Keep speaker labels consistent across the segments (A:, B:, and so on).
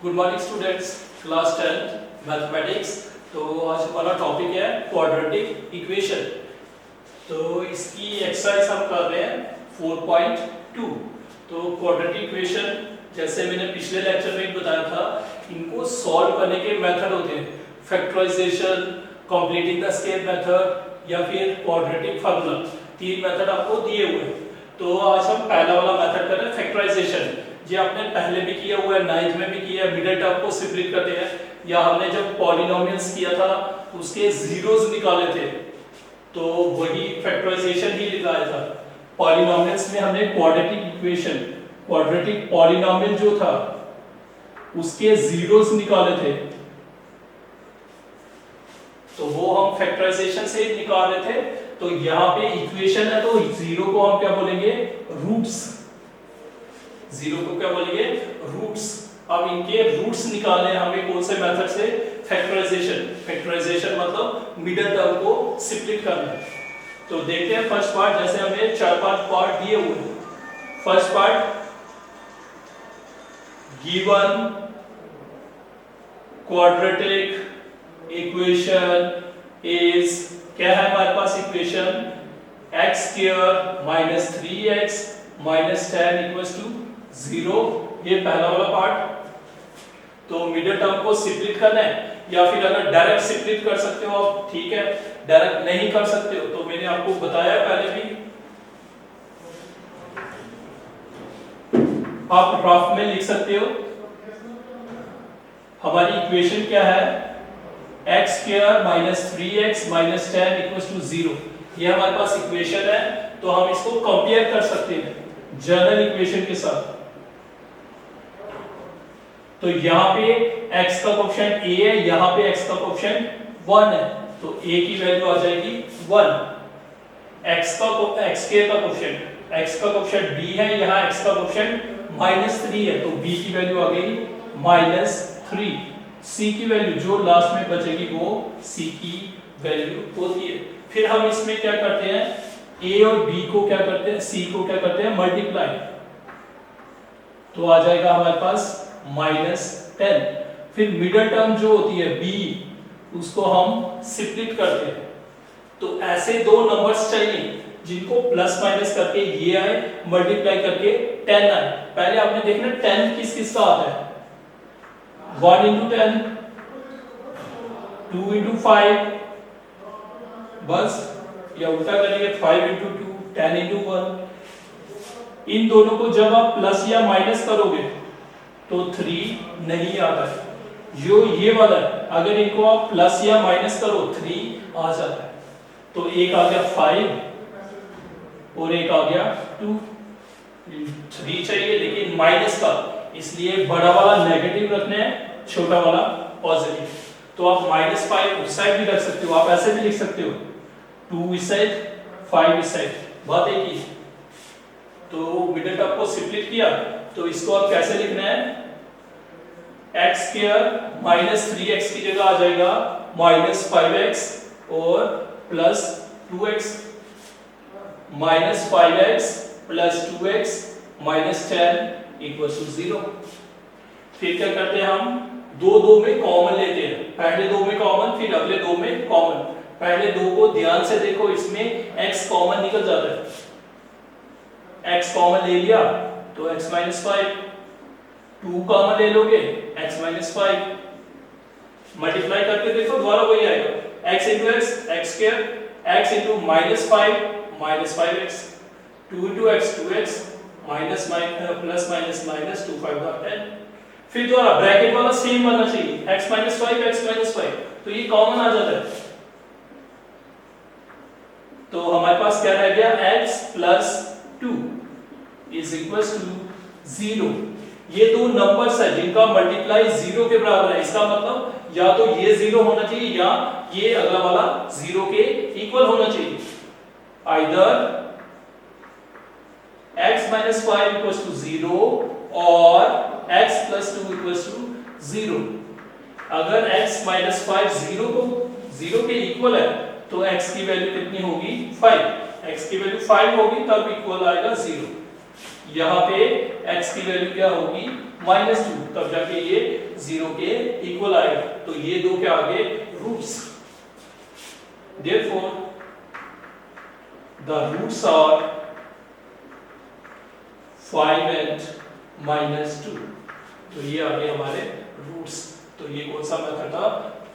A: Good morning students, class 10 mathematics. तो आज हमारा टॉपिक है क्वाड्रेटिक इक्वेशन। तो इसकी एक्सरसाइज हम कर रहे हैं 4.2। तो क्वाड्रेटिक इक्वेशन जैसे मैंने पिछले लेक्चर में बताया था, इनको सॉल्व करने के मेथड होते हैं factorisation, completing the square method या फिर क्वाड्रेटिक फार्मूला। तीन मेथड आपको दिए हुए हैं। तो आज हम पहला वाला मेथड कर रहे हैं फैक्टराइजेशन। ये आपने पहले भी किया हुआ है, 9th में भी किया है। मिडिल टर्म को सेपरेट करते हैं, या हमने जब पॉलिनोमियल्स किया था उसके जीरोस निकाले थे तो वही फैक्टराइजेशन ही लगाया था। पॉलिनोमियल्स में हमने क्वाड्रेटिक इक्वेशन, क्वाड्रेटिक पॉलिनोमियल जो था उसके जीरोस निकाले थे, तो वो हम फैक्टराइजेशन से निकाल रहे थे। तो यहाँ पे इक्वेशन है तो जीरो को हम क्या बोलेंगे, रूट्स। जीरो को क्या बोलेंगे, रूट्स। अब इनके रूट्स निकालने हमें कौन से मेथड से, फैक्टराइजेशन। फैक्टराइजेशन मतलब मिडिल टर्म को स्प्लिट करना। तो देखते हैं फर्स्ट पार्ट, जैसे हमें 4-5 पार्ट दिए हुए हैं। First part, given quadratic equation is, क्या है हमारे पास equation, x square minus 3x minus 10 equals to 0। ये पहला वाला पार्ट। तो मिडिल टर्म को स्प्लिट करना है, या फिर अगर डायरेक्ट स्प्लिट कर सकते हो आप, ठीक है। डायरेक्ट नहीं कर सकते हो तो मैंने आपको बताया पहले भी, आप रफ में लिख सकते हो। हमारी इक्वेशन क्या है, x square minus 3x minus 10 equals to 0। ये हमारे पास इक्वेशन है। तो हम इसको कंपेयर कर सकते हैं जनरल इक्वेशन के साथ। तो यहाँ पे x का कोएफिशिएंट a है, यहाँ पे x का कोएफिशिएंट 1 है, तो a की वैल्यू आ जाएगी 1। x का कोएफिशिएंट b है, यहाँ x का कोएफिशिएंट -3 है, तो b की वैल्यू आ गई -3। c की वैल्यू जो लास्ट में बचेगी वो c की वैल्यू होती है। फिर हम इसमें क्या करते हैं, a और b को क्या करते हैं, c को क्या करते हैं, मल्टीप्लाई। तो आ जाएगा हमारे पास -10। फिर मिडिल टर्म जो होती है b, उसको हम स्प्लिट करते हैं। तो ऐसे दो नंबर्स चाहिए जिनको प्लस माइनस करके ये आए, मल्टीप्लाई करके 10 आए। पहले आपने देखना 10 किस किस का आता है, 1 into 10, 2 into 5, बस, या उल्टा करेंगे 5 into 2, 10 into 1। इन दोनों को जब आप प्लस या माइनस करोगे तो 3 नहीं आता है। जो ये वाला है, अगर इनको आप प्लस या माइनस करो 3 आ जाता है। तो एक आ गया 5 और एक आ गया 2। 3 चाहिए लेकिन माइनस का, इसलिए बड़ा वाला नेगेटिव रखना है, छोटा वाला पॉजिटिव। तो आप -5 उस साइड भी रख सकते हो, आप ऐसे भी लिख सकते हो, 2 इस साइड 5 इस साइड, बात एक ही। तो मिडिल टर्म को स्प्लिट किया, तो इसको आप कैसे लिखना है, x स्क्वायर माइनस 3x की जगह आ जाएगा -5x और plus 2x, -5x plus 2x minus 10 equals to 0। फिर क्या करते हैं, हम दो में कॉमन लेते हैं। पहले दो में कॉमन, फिर अगले दो में कॉमन। पहले दो को ध्यान से देखो, इसमें x कॉमन निकल जाता है। x कॉमन ले लिया तो x -5, 2 कॉमन ले लोगे x -5, मल्टीप्लाई करके देखो दोबारा वही आएगा, x into x, x square, x into -5 -5x, 2 into x 2x, minus plus minus minus 2 5 10। फिर दोबारा ब्रैकेट वाला सेम बनना चाहिए, x -5 x -5, तो ये कॉमन आ जाता है। तो हमारे पास क्या रह गया, x plus 2 is equals to 0। ये दो नंबर्स है जिनका मल्टीप्लाई 0 के बराबर है। इसका मतलब या तो ये 0 होना चाहिए या ये अगला वाला 0 के इक्वल होना चाहिए। आइदर x -5 equals to 0 और x plus 2 equals to 0। अगर x -5 0 के इक्वल है तो x की वैल्यू कितनी होगी, 5। x की वैल्यू 5 होगी तब इक्वल आएगा 0। यहाँ पे x की वैल्यू क्या होगी -2, तब जाके ये 0 के इक्वल आएगा। तो ये दो क्या आगे roots. Therefore the roots are 5 and -2। तो ये आगे हमारे रूट्स। तो ये कौन सा मेथड था,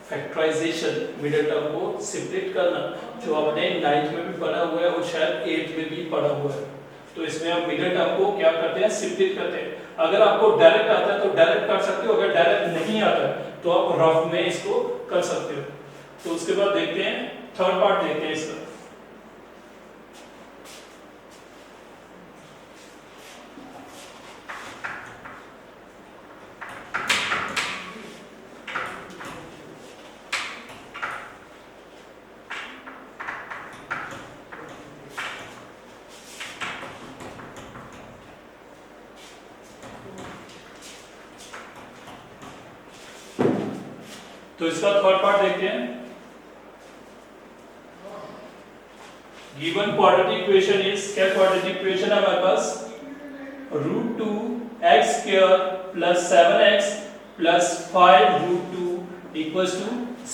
A: फैक्टराइजेशन, मिडिल टर्म को सिम्प्लिफ्ट करना, जो आपने 9th में भी पढ़ा हुआ है और शायद 8th में भी पढ़ा हुआ है। तो इसमें हम मिडिल टर्म को क्या करते हैं, सिम्प्लिफ्ट करते हैं। अगर आपको डायरेक्ट आता है तो डायरेक्ट कर सकते हो, अगर डायरेक्ट नहीं आता है तो आप रफ में इसको कर सकते हो। तो उसके बाद देखते हैं थर्ड पार्ट, देखते हैं इसका। तो इसका थर्ड पार्ट देखते हैं। गिवन क्वाड्रेटिक इक्वेशन इज, क्या क्वाड्रेटिक इक्वेशन है हमारे पास, √2x² + 7x + 5√2 =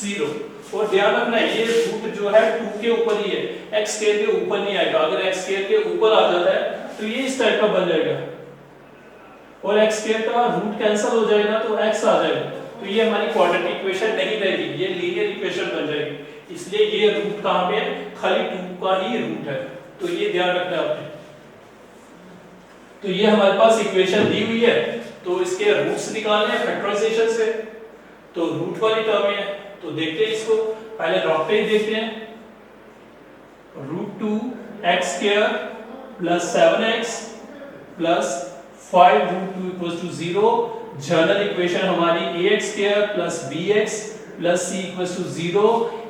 A: 0। और ध्यान रखना ये रूट जो है 2 के ऊपर ही है, x स्क्वायर के ऊपर नहीं आएगा। अगर x स्क्वायर के ऊपर आ जाता है तो ये इस टाइप का बन जाएगा, और x स्क्वायर का रूट कैंसिल हो जाएगा तो x आ जाएगा। तो ये हमारी क्वाड्रेटिक इक्वेशन नहीं रहेगी, ये लीनियर इक्वेशन बन जाएगी। इसलिए ये रूट कहां पे है, खाली 2 का ही रूट है। तो ये ध्यान रखना है आपने। तो ये हमारे पास इक्वेशन दी हुई है, तो इसके रूट्स निकालने हैं फैक्टराइजेशन से। तो रूट वाली टर्म है, तो देखते हैं इसको, पहले रफ पे ही देखते हैं। √2x² + 7x + 5√2 = 0। जनरल इक्वेशन हमारी ax² + bx + c = 0।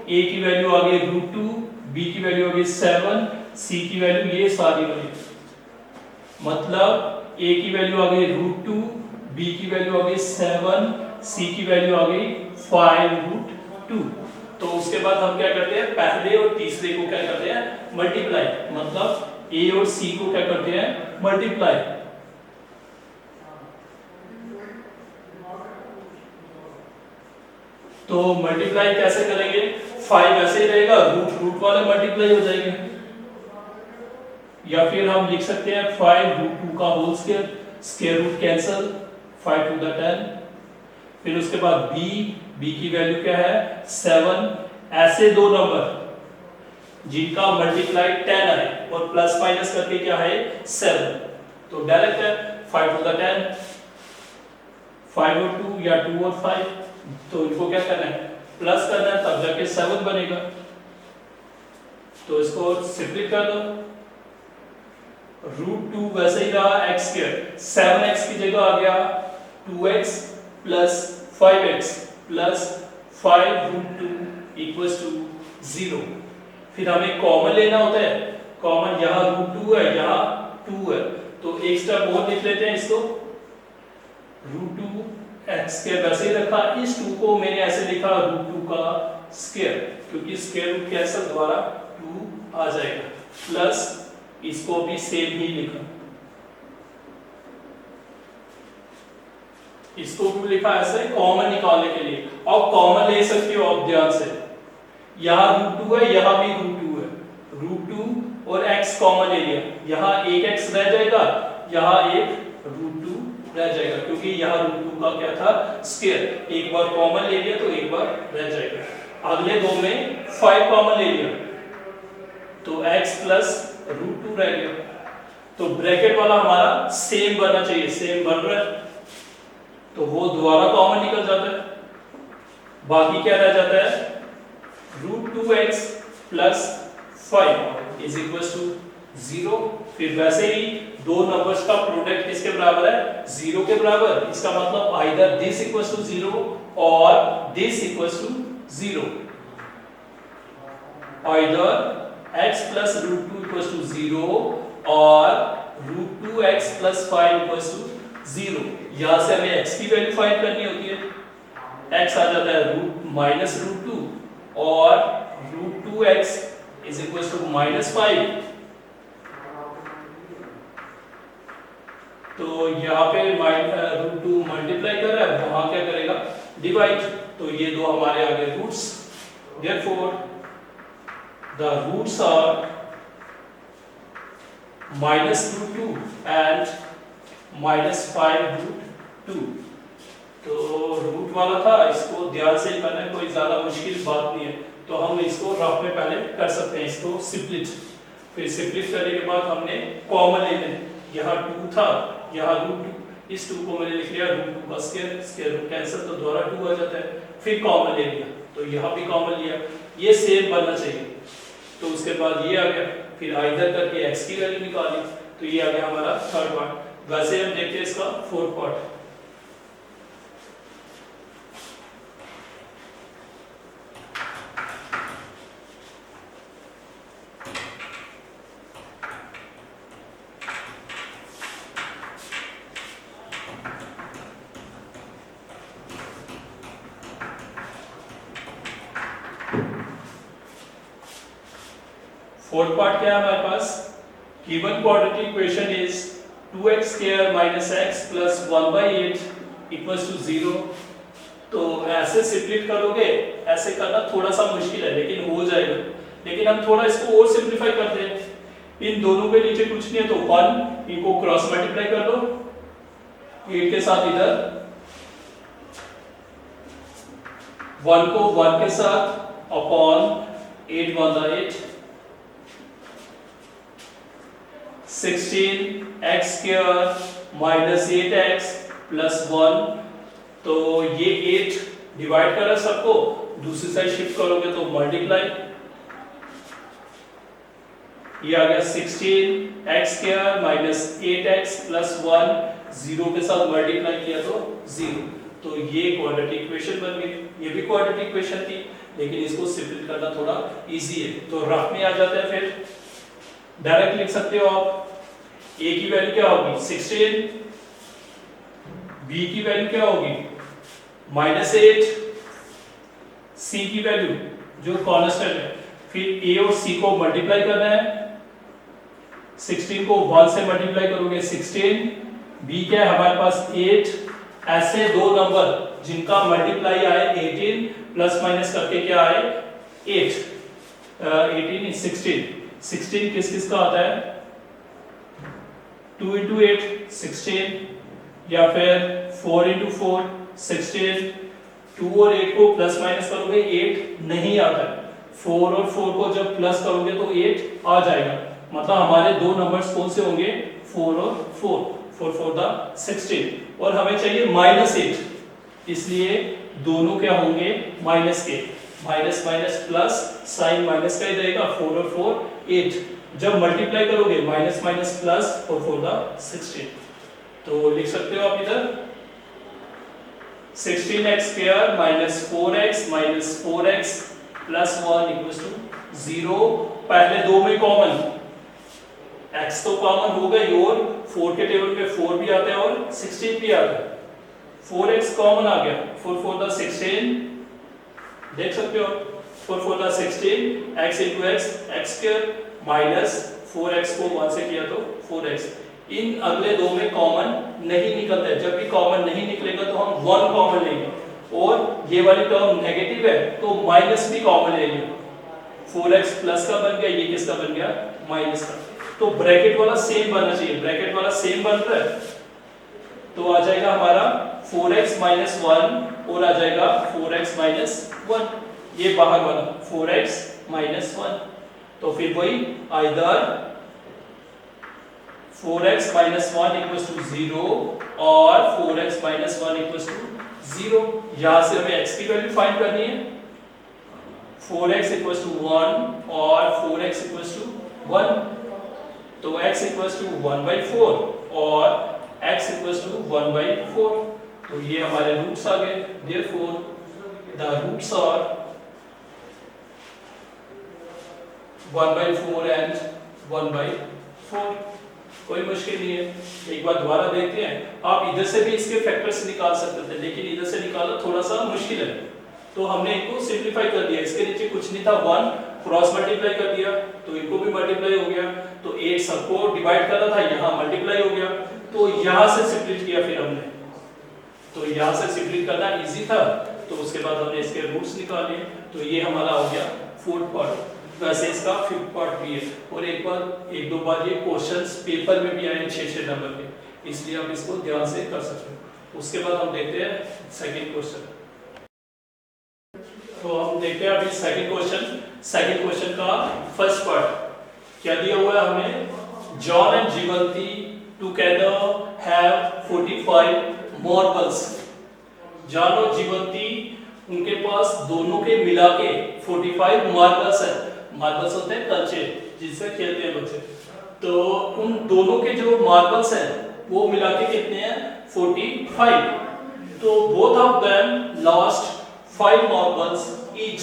A: a की वैल्यू आ गई √2, b की वैल्यू आ गई 7, c की वैल्यू ये सारी बनी, मतलब a की वैल्यू आ गई √2, b की वैल्यू आ गई 7, c की वैल्यू आ गई 5√2। तो उसके बाद हम क्या करते हैं, पहले और तीसरे को क्या करते हैं, मल्टीप्लाई, मतलब a और c को क्या करते हैं, मल्टीप्लाई। तो मल्टीप्लाई कैसे करेंगे, 5 ऐसे ही रहेगा, रूट वाले मल्टीप्लाई हो जाएंगे, या फिर हम लिख सकते हैं 5√2 का whole square, square root cancel, 5 to the 10। फिर उसके बाद b की वैल्यू क्या है 7। ऐसे दो नंबर जिनका मल्टीप्लाई 10 है और प्लस माइनस करके क्या है 7, तो डायरेक्ट है 5 to the 10, 5 और 2 या 2 और 5, तो इनको क्या करना है, प्लस करना है, तब जाके 7 बनेगा। तो इसको सिंपली कर दो, √2 वैसे ही रहा, x², 7x की जगह आ गया 2x + 5x + 5√2 = 0। फिर हमें कॉमन लेना होता है, कॉमन यहाँ √2 है, यहाँ 2 है, तो एक स्टेप और लिख लेते हैं इसको। √2x² वैसे ही रखा, इस 2 को मैंने ऐसे लिखा √2 का स्क्वायर, क्योंकि स्क्वायर रूट कैंसिल द्वारा 2 आ जाएगा, प्लस इसको भी सेम ही लिखा, इसको भी लिखा ऐसे कॉमन निकालने के लिए। अब कॉमन ले सकते हो आप ध्यान से, यहाँ √2 है, यहाँ भी √2 है, √2 और x कॉमन ले लिया, यहाँ एक x रह जाएगा, यहाँ एक √2 रह जाएगा, क्योंकि यहाँ √2 का क्या था स्क्वायर, एक बार कॉमन ले लिया तो एक बार रह जाएगा। अगले दो में 5 कॉमन ले लिया तो x + √2 रह गया। तो ब्रैकेट वाला हमारा सेम बनना चाहिए, सेम बन रहा है, तो वो दोबारा कॉमन निकल जाता है, बाकी क्या रह जाता है, √2x + 5 = 0। फिर वैसे ही दो नंबर्स का प्रोडक्ट किसके बराबर है, 0 के बराबर, इसका मतलब आइदर दिस = 0 और दिस = 0, आइदर x + √2 = 0 और √2x + 5 = 0। यहां से हमें x की वैल्यू फाइंड करनी होती है, x आ जाता है -√2 और √2x = -5। तो यहाँ पे √2 मल्टीप्लाई कर रहा है, वहां क्या करेगा डिवाइड, तो ये दो हमारे आ गए roots. Therefore the roots are -√2 and -5√2। तो रूट वाला था, इसको ध्यान से करना है, कोई ज्यादा मुश्किल बात नहीं है। तो हम इसको रफ में पहले कर सकते हैं, इसको सिप्लिट, फिर सिप्लिट करने के बाद हमने कॉमन ले लें। यहाँ 2 था, यहाँ √2, इस 2 को मैंने लिख लिया √2 का स्क्वायर, स्क्वायर रूट कैंसिल तो द्वारा 2 आ जाता है, फिर कॉमन ले लिया, तो यहाँ भी कॉमन लिया, ये सेम बनना चाहिए। तो उसके बाद ये आ गया, फिर आइदर करके x की वैल्यू निकाली, तो ये आ गया हमारा थर्ड पार्ट। वैसे हम देखते हैं इसका फोर्थ पार्ट। फोर्थ पार्ट क्या है हमारे पास, given quadratic equation is 2x square minus x plus 1/8 equals to 0। तो ऐसे सिम्प्लीट करोगे, ऐसे करना थोड़ा सा मुश्किल है लेकिन हो जाएगा। लेकिन हम थोड़ा इसको और सिंपलीफाई करते हैं, इन दोनों के नीचे कुछ नहीं है तो 1, इनको क्रॉस मल्टीप्लाई कर दो 8 के साथ, इधर 1 को 1 के साथ अपॉन 8 1 8, 16x स्क्वायर माइनस 8x प्लस 1। तो ये 8 डिवाइड करा सबको, दूसरी साइड शिफ्ट करोगे तो मल्टीप्लाई, ये आ गया 16x स्क्वायर माइनस 8x प्लस 1, 0 के साथ मल्टीप्लाई किया तो 0। तो ये क्वाड्रेटिक इक्वेशन बन गई। ये भी क्वाड्रेटिक इक्वेशन थी लेकिन इसको सिंपल करना थोड़ा इजी है, तो रफ में आ जाता है। फिर डायरेक्ट लिख सकते हो आप, a की वैल्यू क्या होगी 16, b की वैल्यू क्या होगी -8, c की वैल्यू जो कांस्टेंट है, फिर a और c को मल्टीप्लाई करना है, 16 को 1 से मल्टीप्लाई करोगे 16, b क्या है हमारे पास 8, ऐसे दो नंबर जिनका मल्टीप्लाई आए 18 प्लस माइनस करके क्या आए 8, 18 16 किस किस का आता है 2 × 8 16, या फिर 4 × 4 16, 2 और 8 को प्लस माइनस करोगे 8 नहीं आता है, 4 और 4 को जब प्लस करोगे तो 8 आ जाएगा। मतलब हमारे दो नंबर्स कौन से होंगे 4 और 4, 4 4 द 16, और हमें चाहिए -8, इसलिए दोनों क्या होंगे माइनस के, minus minus plus, sign minus का ही रहेगा, 4 और 4 8, जब मल्टीप्लाई करोगे माइनस माइनस प्लस 4 4 द 16। तो लिख सकते हो आप इधर 16x स्क्वायर minus 4x minus 4x plus 1 equals to 0। पहले दो में कॉमन, x तो कॉमन हो गई और 4 के टेबल पे 4 भी आता है और 16 भी आता है, 4x कॉमन आ गया, 4 4 द 16, देख सकते हो 4 4 the 16, x into x x square minus 4x को 1 से किया तो 4x। इन अगले दो में कॉमन नहीं निकलता है, जब भी कॉमन नहीं निकलेगा तो हम 1 कॉमन लेंगे, और ये वाली टर्म नेगेटिव है तो माइनस भी कॉमन ले लेंगे, 4x प्लस का बन गया, ये किसका बन गया माइनस का। तो ब्रैकेट वाला सेम बनना चाहिए, ब्रैकेट वाला सेम बन रहा है तो आ जाएगा हमारा 4x माइनस 1 और आ जाएगा 4x माइनस 1, ये बाहर वाला 4x माइनस 1। तो फिर वही either 4x minus 1 equals to 0 और 4x माइनस 1 इक्वल्स टू 0। यहां से हमें x की वैल्यू फाइंड करनी है, 4x इक्वल्स टू 1 और 4x इक्वल्स टू 1, तो x इक्वल्स टू 1/4 और x इक्वल्स टू 1/4। तो ये हमारे रूट्स आ गए, therefore the roots are 1/4 and 1/4। कोई मुश्किल नहीं है, एक बार दोबारा देखते हैं। आप इधर से भी इसके फैक्टर्स निकाल सकते थे लेकिन इधर से निकालना थोड़ा सा मुश्किल है, तो हमने इनको सिंपलीफाई कर दिया। इसके नीचे कुछ नहीं था, 1 क्रॉस मल्टीप्लाई कर दिया तो इनको भी मल्टीप्लाई हो गया, तो 8 सबको डिवाइड करना था, यहाँ मल्टीप्लाई हो गया, तो यहाँ से स्प्लिट किया फिर हमने, तो यहाँ से स्प्लिट करना इजी था, तो उसके बाद हमने इसके रूट्स निकाले, तो ये हमारा हो गया फोर्थ पार्ट। वैसे इसका फिफ्थ पार्ट भी है, और एक दो बार ये क्वेश्चंस पेपर में भी आए 6-6 नंबर के, इसलिए आप इसको ध्यान से कर सकते हो। उसके बाद हम देखते हैं सेकंड क्वेश्चन। तो हम देखते हैं अभी सेकंड क्वेश्चन का फर्स्ट पार्ट क्या दिया हुआ है हमें। John and Jivanti together have 45 marbles. John और जीवंती उनके पास दोनों के मिला के 45 मार्बल्स है। मार्बल्स होते हैं कंचे जिससे खेलते हैं बच्चे, तो उन दोनों के जो मार्बल्स हैं वो मिला के कितने हैं 45। तो both of them lost 5 marbles each.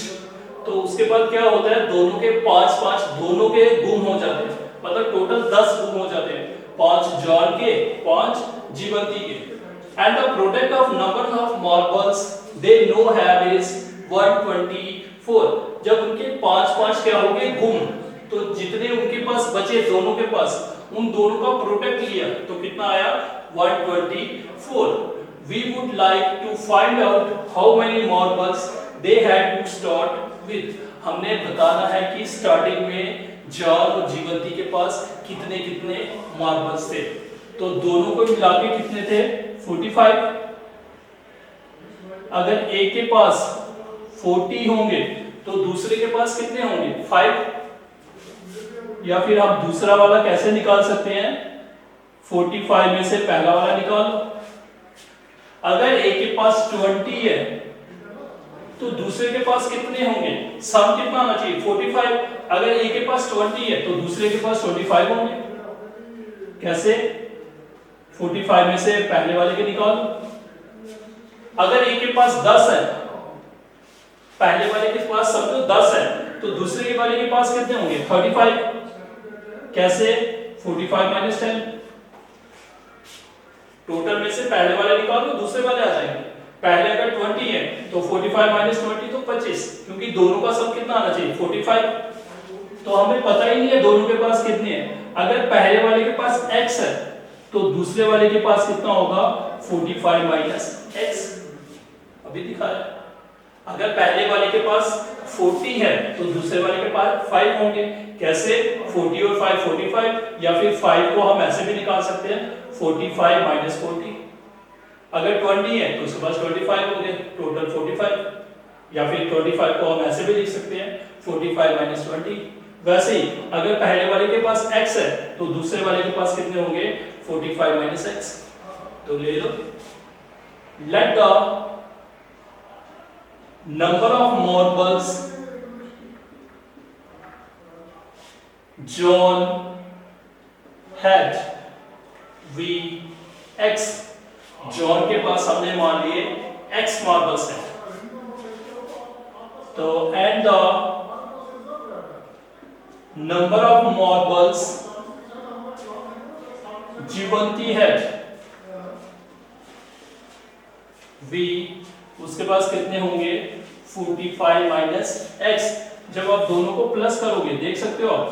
A: तो उसके बाद क्या होता है, दोनों के 5-5 दोनों के गुम हो जाते हैं, मतलब टोटल 10 गुम हो जाते हैं, 5 जॉन के 5 जीवंती के। And the product of number of marbles they know have is 124। जब उनके 5-5 क्या हो गए गुम, तो जितने उनके पास बचे दोनों के पास, उन दोनों का प्रोडक्ट लिया तो कितना आया 124। We would like to find out how many marbles they had to start with। हमने बताना है कि स्टार्टिंग में जॉन और जीवंती के पास कितने कितने मार्बल्स थे। तो दोनों को मिला के कितने थे 45। अगर एक के पास 40 होंगे तो दूसरे के पास कितने होंगे 5। या फिर आप दूसरा वाला कैसे निकाल सकते हैं, 45 में से पहला वाला निकालो। अगर एक के पास 20 है तो दूसरे के पास कितने होंगे, सम कितना आना चाहिए 45। अगर एक के पास 20 है तो दूसरे के पास 25 होंगे। कैसे, 45 में से पहले वाले के निकालो। अगर एक के पास 10 है, पहले वाले के पास समझो 10 है, तो दूसरे के वाले के पास कितने होंगे 35। कैसे, 45 माइनस 10। टोटल में से पहले वाले निकालो, दूसरे वाले आ जाएंगे। पहले अगर 20 है तो 45 माइनस 20 तो 25, क्योंकि दोनों का सम कितना आना चाहिए 45। तो हमें पता ही नहीं है दोनों के पास कितने हैं। अगर पहले वाले के पास x है तो दूसरे वाले के पास कितना होगा 45 माइनस x। अभी दिखाया, अगर पहले वाले के पास 40 है तो दूसरे वाले के पास 5 होंगे। कैसे, 40 और 5 45, या फिर 5 को हम ऐसे भी निकाल सकते हैं 45 माइनस 40। अगर 20 है तो उसके पास 25 होंगे, टोटल 45। या फिर 25 को हम ऐसे भी लिख सकते हैं 45 माइनस 20। वैसे ही अगर पहले वाले के पास x है तो दूसरे वाले के पास कितने होंगे 45 माइनस x। तो ले लो, let the number of marbles John had be x। John के पास हमने मान लिए x मार्बल्स हैं, तो and the number of marbles Jivanti had be, उसके पास कितने होंगे 45 माइनस x। जब आप दोनों को प्लस करोगे देख सकते हो आप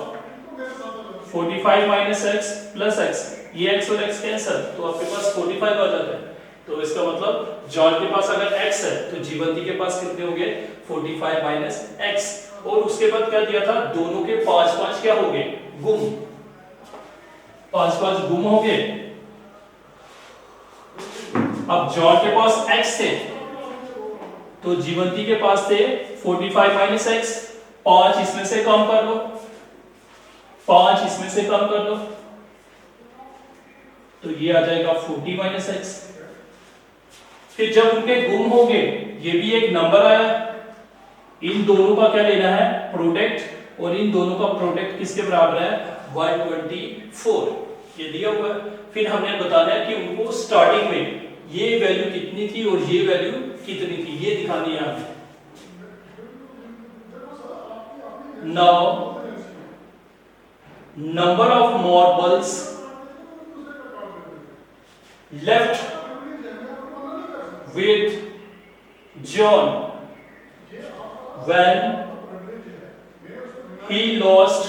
A: 45 माइनस x प्लस x, ये x और x कैंसिल, तो आपके पास 45 आ जाता है। तो इसका मतलब जॉन के पास अगर x है तो जीवंती के पास कितने होंगे 45 माइनस x। और उसके बाद क्या दिया था, दोनों के 5-5 क्या हो गए गुम, 5-5 गुम हो गए। अब जॉन के पास x थे तो जीवंती के पास थे 45 माइनस x। 5 इसमें से कम कर लो, 5 इसमें से कम कर लो, तो ये आ जाएगा 40 माइनस x। फिर जब उनके गुम हो गए, ये भी एक नंबर आया, इन दोनों का क्या लेना है प्रोडक्ट, और इन दोनों का प्रोडक्ट किसके बराबर है 124, ये दिया हुआ है। फिर हमने बताना है कि उनको स्टार्टिंग में ये वैल्यू कितनी थी और ये वैल्यू कितनी थी, ये दिखानी है हमें। Now number of marbles left with John when he lost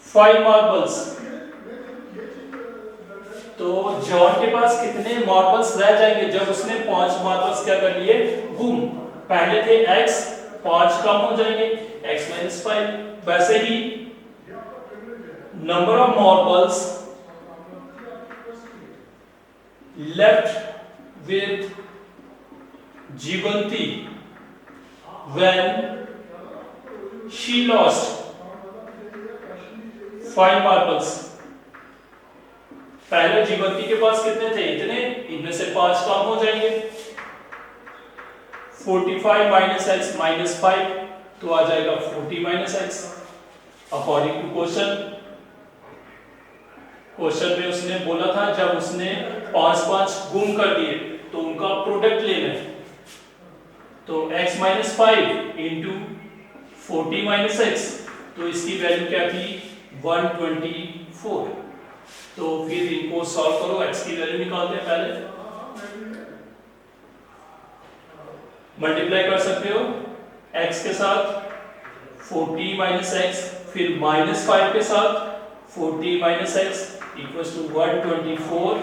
A: 5 marbles। तो जॉन के पास कितने मार्बल्स रह जाएंगे जब उसने 5 मार्बल्स क्या कर लिए, गुम। पहले थे x, 5 कम हो जाएंगे, x - 5। वैसे ही number of marbles left with Jivanti when she lost 5 marbles। पहले जीवंती के पास कितने थे, इतने, इनमें से 5 कम हो जाएंगे। 45 माइनस एक्स माइनस 5 तो आ जाएगा 40 minus x according to question. Question में उसने बोला था जब उसने 5 गुम कर दिए तो उनका प्रोडक्ट लेना है। तो x minus 5 into 40 minus x, तो इसकी वैल्यू क्या थी, 124। तो फिर इनको सॉल्व करो, x की वैल्यू निकालते हैं। पहले मल्टीप्लाई कर सकते हो x के साथ 40 माइनस एक्स, फिर माइनस 5 के साथ 40 minus x equals to 124।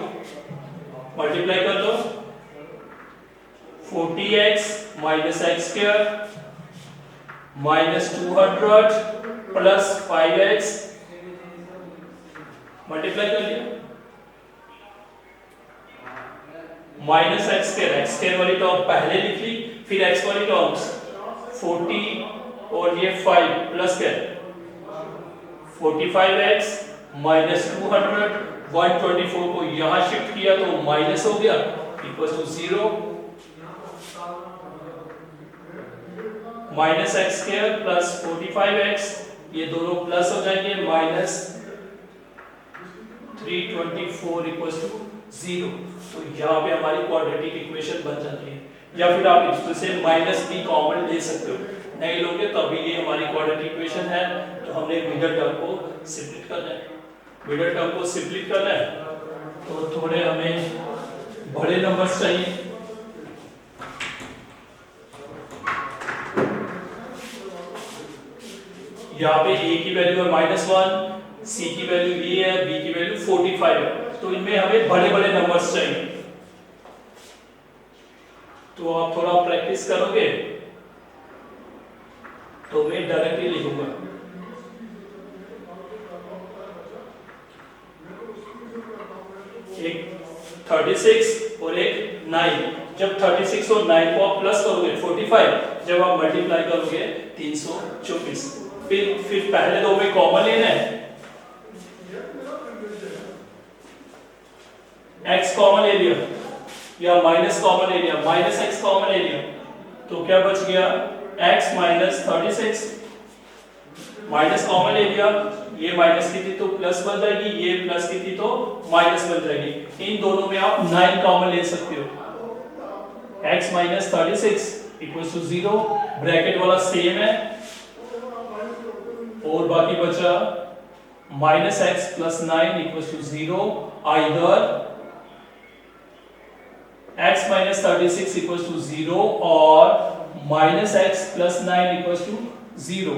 A: Multiply कर लो 40x minus x square minus 200 plus 5x, multiply कर लिया, माइनस एक्स स्क्वायर वाली टर्म पहले लिख ली, फिर x वाली टर्म्स 40 और ये 5 प्लस क्या 45x माइनस 200, 124 को यहां शिफ्ट किया तो माइनस हो गया equal to 0। Minus x square plus 45x, ये दोनों प्लस हो जाएंगे, माइनस 324 इक्वल टू 0। तो यहाँ पे हमारी क्वाड्रेटिक इक्वेशन बन जाती है। या फिर आप इसमें से माइनस b कॉमन ले सकते हो, नहीं लोगे तब भी ये हमारी क्वाड्रेटिक इक्वेशन है। तो हमने मिडल टर्म को सिम्प्लीट करना है। मिडल टर्म को सिम्प्लीट करना है तो थोड़े हमें बड़े नंबर्स चाहिए। यहाँ पे a की वैल्यू है -1, c की वैल्यू ये है, b की वैल्यू 45 है। तो इनमें हमें बड़े बड़े नंबर्स चाहिए। तो आप थोड़ा प्रैक्टिस करोगे तो मैं डायरेक्टली लिखूंगा। एक 36 और एक 9। जब 36 और 9 को आप प्लस करोगे 45, जब आप मल्टीप्लाई करोगे 324। फिर पहले दो में कॉमन लेना है, x कॉमन ले लिया या माइनस कॉमन ले लिया, माइनस x कॉमन ले लिया, तो क्या बच गया x माइनस 36। माइनस कॉमन ले लिया, ये माइनस की थी तो प्लस बन जाएगी, ये प्लस की थी तो माइनस बन जाएगी। इन दोनों में आप 9 कॉमन ले सकते हो। x minus 36 equals to 0, bracket वाला सेम है और बाकी बचा minus x plus 9 equals to 0। Either x minus 36 equals to 0 और minus x plus 9 equals to 0।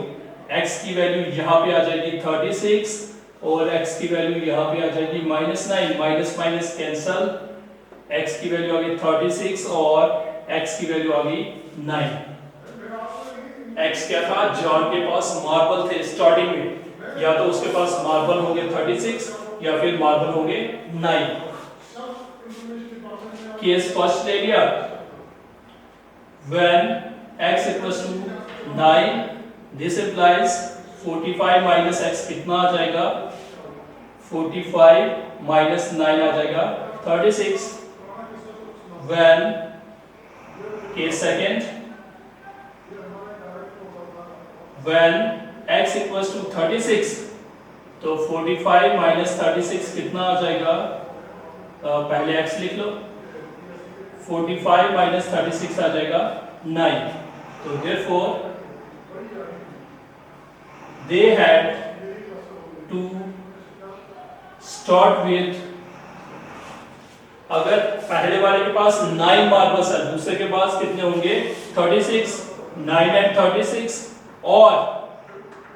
A: x की वैल्यू यहाँ पे आ जाएगी 36 और x की वैल्यू यहाँ पे आ जाएगी -9, माइनस माइनस कैंसल, x की वैल्यू आ गई 36 और x की वैल्यू आ गई 9। x क्या था, जॉन के पास मार्बल थे स्टार्टिंग में, या तो उसके पास मार्बल होंगे 36 या फिर मार्बल होंगे 9। केस फर्स्ट ले लिया, when x equals to 9, this implies 45 minus x कितना आ जाएगा, 45 माइनस 9 आ जाएगा 36। when case second, when x equals to 36, तो 45 माइनस 36 कितना आ जाएगा, पहले x लिख लो, 45 माइनस 36 आ जाएगा 9। तो therefore they had to start with, अगर पहले वाले के पास 9 मार्बल्स है, दूसरे के पास कितने होंगे 36, 9 एंड 36। और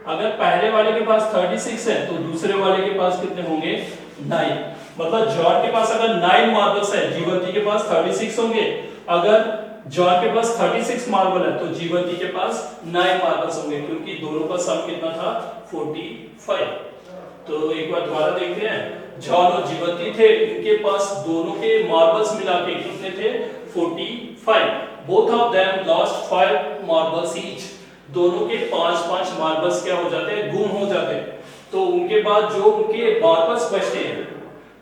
A: अगर पहले वाले के पास 36 है तो दूसरे वाले के पास कितने होंगे 9। मतलब जॉन के पास अगर 9 मार्बल्स है, जीवंती के पास 36 होंगे। अगर जॉन के पास 36 मार्बल है तो जीवंती के पास 9 मार्बल्स होंगे, क्योंकि दोनों का सम कितना था 45। तो एक बार दोबारा देखते हैं, जॉन और जीवंती थे, इनके पास दोनों के मार्बल्स मिला के कितने थे 45। Both of them lost 5 marbles each, दोनों के 5-5 मार्बल्स क्या हो जाते हैं, गुम हो जाते हैं। तो उनके बाद जो उनके मार्बल्स बचते हैं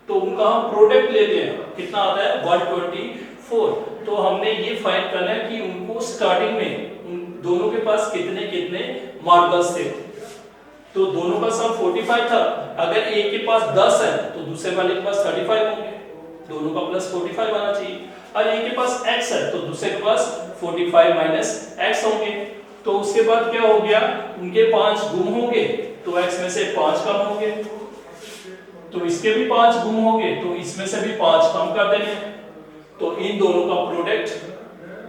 A: तो उनका हम प्रोडक्ट लेते हैं, कितना आता है 124। तो हमने ये फाइंड करना है कि उनको स्टार्टिंग में उन दोनों के पास कितने कितने मार्बल्स थे। तो दोनों का सम 45 था। अगर एक के पास 10 है तो दूसरे वाले के पास 35 होंगे, दोनों का प्लस 45 आना चाहिए। और एक के पास x है तो दूसरे के पास 45 माइनस x होंगे। तो उसके बाद क्या हो गया, उनके 5 गुम होंगे तो x में से 5 कम होंगे, तो इसके भी 5 गुम होंगे तो इसमें से भी 5 कम कर देंगे। तो इन दोनों का प्रोडक्ट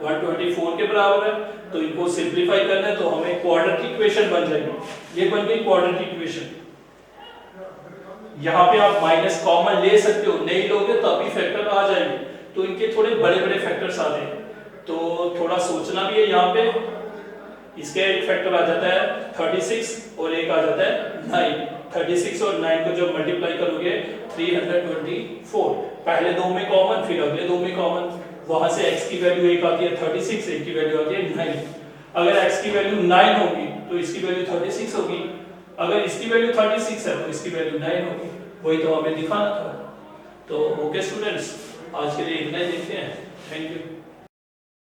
A: 124 के बराबर है। तो इनको सिंपलीफाई करना है तो हमें क्वाड्रेटिक इक्वेशन बन जाएगी। ये बन गई क्वाड्रेटिक इक्वेशन। यहाँ पे आप माइनस कॉमन ले सकते हो, नहीं लोगे तो अभी फैक्टर आ जाएंगे। तो इनके थोड़े बड़े बड़े फैक्टर्स आते हैं, तो थोड़ा सोचना भी है। यहाँ पे इसके एक फैक्टर आ जाता है 36 और एक आ जाता है 9। 36 और 9 को जब मल्टीप्लाई करोगे 324, पहले दो में कॉमन फिर अगले दो में कॉमन, वहां से x की वैल्यू एक आती है 36, एक की वैल्यू आती है 9। अगर x की वैल्यू 9 होगी तो इसकी वैल्यू 36 होगी, अगर इसकी वैल्यू 36 है तो इसकी वैल्यू 9 होगी। वही तो हमें दिखाना था। तो ओके स्टूडेंट्स, आज के लिए इतना ही देखते हैं। Thank you.